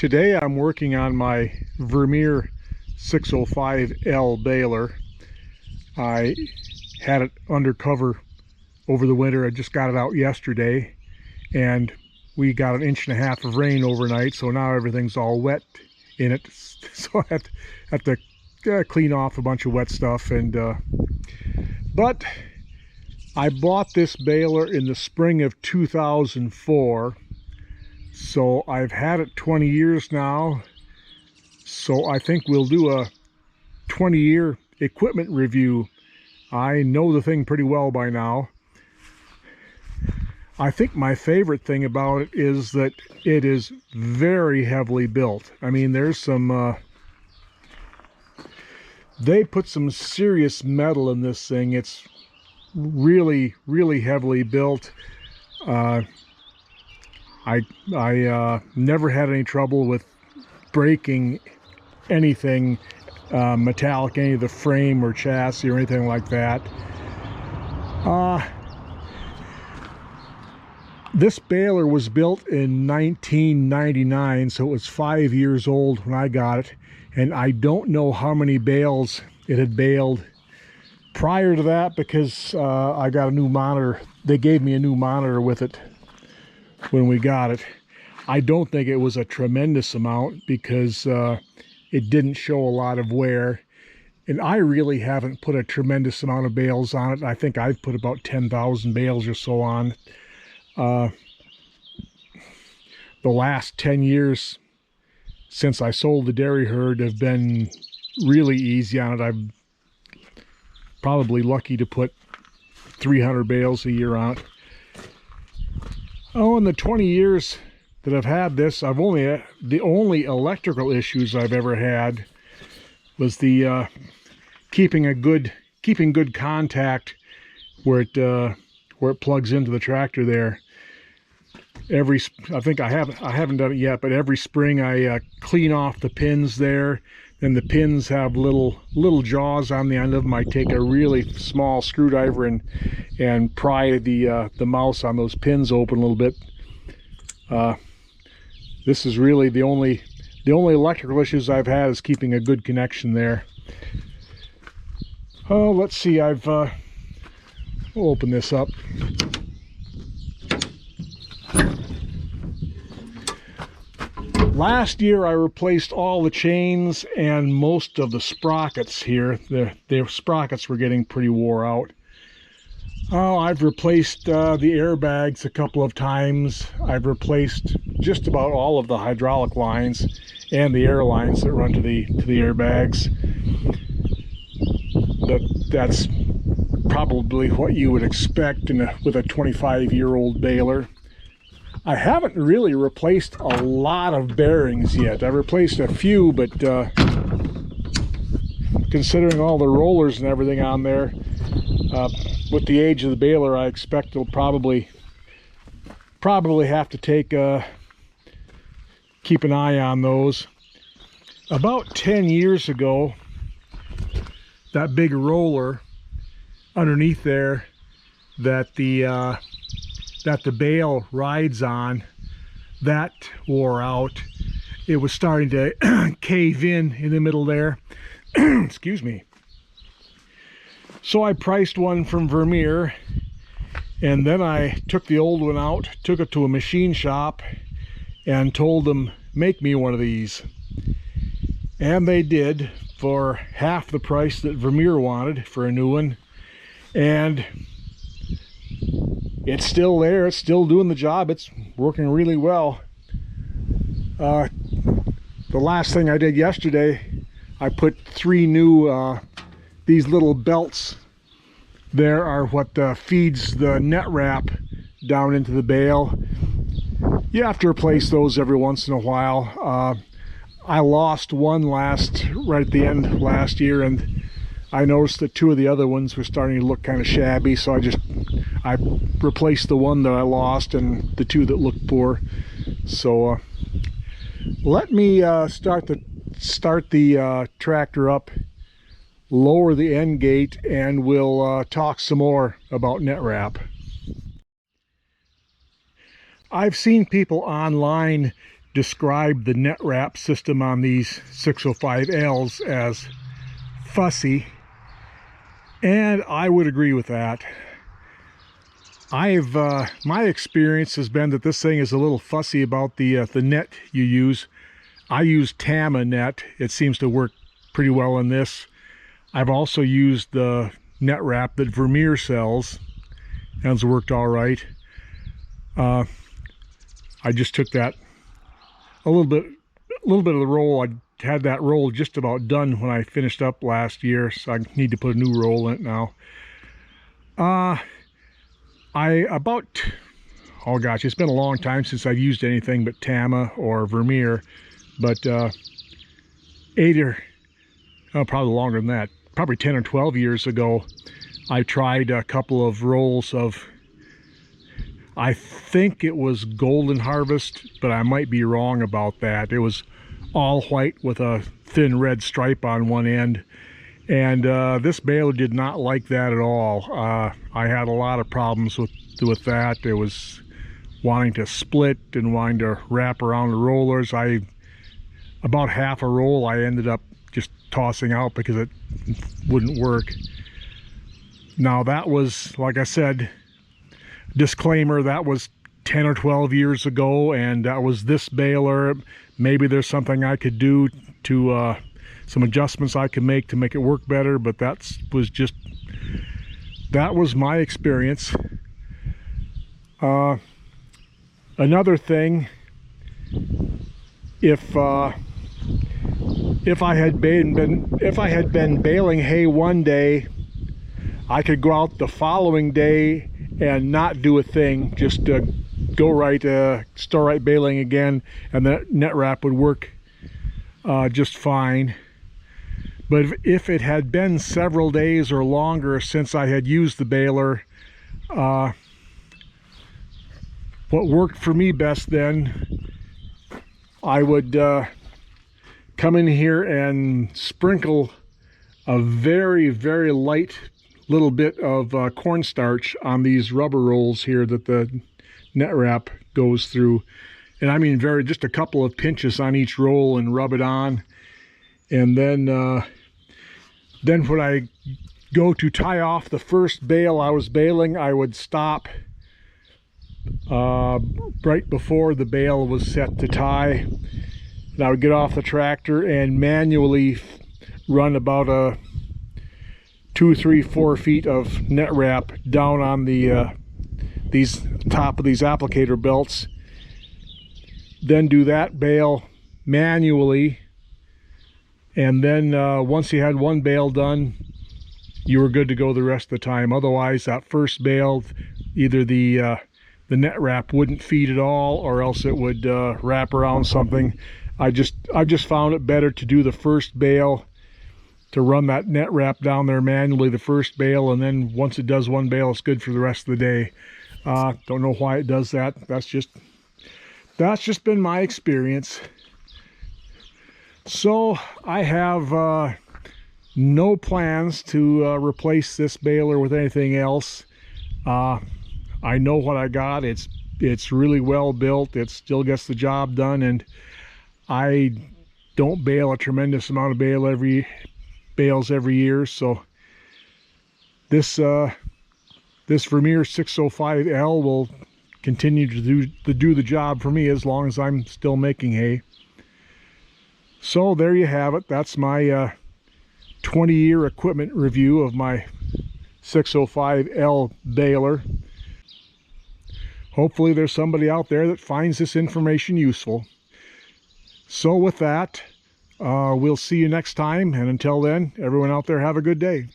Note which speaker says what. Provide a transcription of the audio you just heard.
Speaker 1: Today I'm working on my Vermeer 605L baler. I had it undercover over the winter. I just got it out yesterday, and we got an inch and a half of rain overnight, so now everything's all wet in it. So I have to clean off a bunch of wet stuff. But I bought this baler in the spring of 2004. So I've had it 20 years now, so I think we'll do a 20-year equipment review. I know the thing pretty well by now. I think my favorite thing about it is that it is very heavily built. I mean, there's some, they put some serious metal in this thing. It's really, really heavily built. I never had any trouble with breaking anything metallic, any of the frame or chassis or anything like that. This baler was built in 1999, so it was 5 years old when I got it, and I don't know how many bales it had baled prior to that, because I got a new monitor. They gave me a new monitor with it when we got it. I don't think it was a tremendous amount, because it didn't show a lot of wear, and I really haven't put a tremendous amount of bales on it. I think I've put about 10,000 bales or so on. The last 10 years since I sold the dairy herd have been really easy on it. I'm probably lucky to put 300 bales a year on it. Oh, in the 20 years that I've had this, the only electrical issues I've ever had was the keeping good contact where it plugs into the tractor there. I think I haven't done it yet, but every spring I clean off the pins there. Then the pins have little jaws on the end of them. I take a really small screwdriver and pry the mouse on those pins open a little bit. This is really the only electrical issues I've had is keeping a good connection there. Oh, let's see. We'll open this up. Last year I replaced all the chains and most of the sprockets here. The sprockets were getting pretty wore out. Oh, I've replaced the airbags a couple of times. I've replaced just about all of the hydraulic lines and the air lines that run to the airbags. That's probably what you would expect with a 25-year-old baler. I haven't really replaced a lot of bearings yet. I've replaced a few, but considering all the rollers and everything on there, with the age of the baler, I expect it'll probably have to keep an eye on those. About 10 years ago, that big roller underneath there that the bale rides on, that wore out. It was starting to cave in the middle there. Excuse me. So I priced one from Vermeer, and then I took the old one out, took it to a machine shop, and told them, make me one of these. And they did, for half the price that Vermeer wanted for a new one. And it's still there, it's still doing the job, it's working really well. The last thing I did yesterday, I put 3 new these little belts there are what feeds the net wrap down into the bale. You have to replace those every once in a while. I lost one right at the end last year, and I noticed that 2 of the other ones were starting to look kind of shabby, so I replaced the one that I lost and the 2 that looked poor. So let me start the tractor up, lower the end gate, and we'll talk some more about net wrap. I've seen people online described the net wrap system on these 605Ls as fussy, and I would agree with that. My experience has been that this thing is a little fussy about the net you use. I use Tama net. It seems to work pretty well in this. I've also used the net wrap that Vermeer sells, and it's worked all right. I just took that a little bit of the roll. I had that roll just about done when I finished up last year, so I need to put a new roll in it now. Oh gosh, it's been a long time since I've used anything but Tama or Vermeer, but probably longer than that, probably 10 or 12 years ago, I tried a couple of rolls of, I think it was Golden Harvest, but I might be wrong about that. It was all white with a thin red stripe on one end, and this baler did not like that at all. I had a lot of problems with that. It was wanting to split and wanting to wrap around the rollers. About half a roll I ended up just tossing out because it wouldn't work. Now that was, like I said, disclaimer, that was 10 or 12 years ago, and that was this baler. Maybe there's something I could do to some adjustments I could make to make it work better, but that was my experience. Another thing, if I had been baling hay one day, I could go out the following day and not do a thing, just go right, start right baling again, and the net wrap would work just fine. But if it had been several days or longer since I had used the baler, what worked for me best then, I would come in here and sprinkle a very, very light little bit of cornstarch on these rubber rolls here that the net wrap goes through. And I mean just a couple of pinches on each roll, and rub it on. And then when I go to tie off the first bale I was baling, I would stop right before the bale was set to tie. And I would get off the tractor and manually run about 2, 3, 4 feet of net wrap down on the top of these applicator belts. Then do that bale manually, and then once you had one bale done, you were good to go the rest of the time. Otherwise, that first bale, either the net wrap wouldn't feed at all, or else it would wrap around something. I just found it better to do the first bale, to run that net wrap down there manually the first bale, and then once it does one bale, it's good for the rest of the day. Don't know why it does that. That's just been my experience. So I have no plans to replace this baler with anything else. I know what I got. It's really well built. It still gets the job done, and I don't bale a tremendous amount of bales every year. So this Vermeer 605L will continue to do the job for me as long as I'm still making hay. So there you have it. That's my 20-year equipment review of my 605L baler. Hopefully there's somebody out there that finds this information useful. So with that, we'll see you next time, and until then, everyone out there have a good day.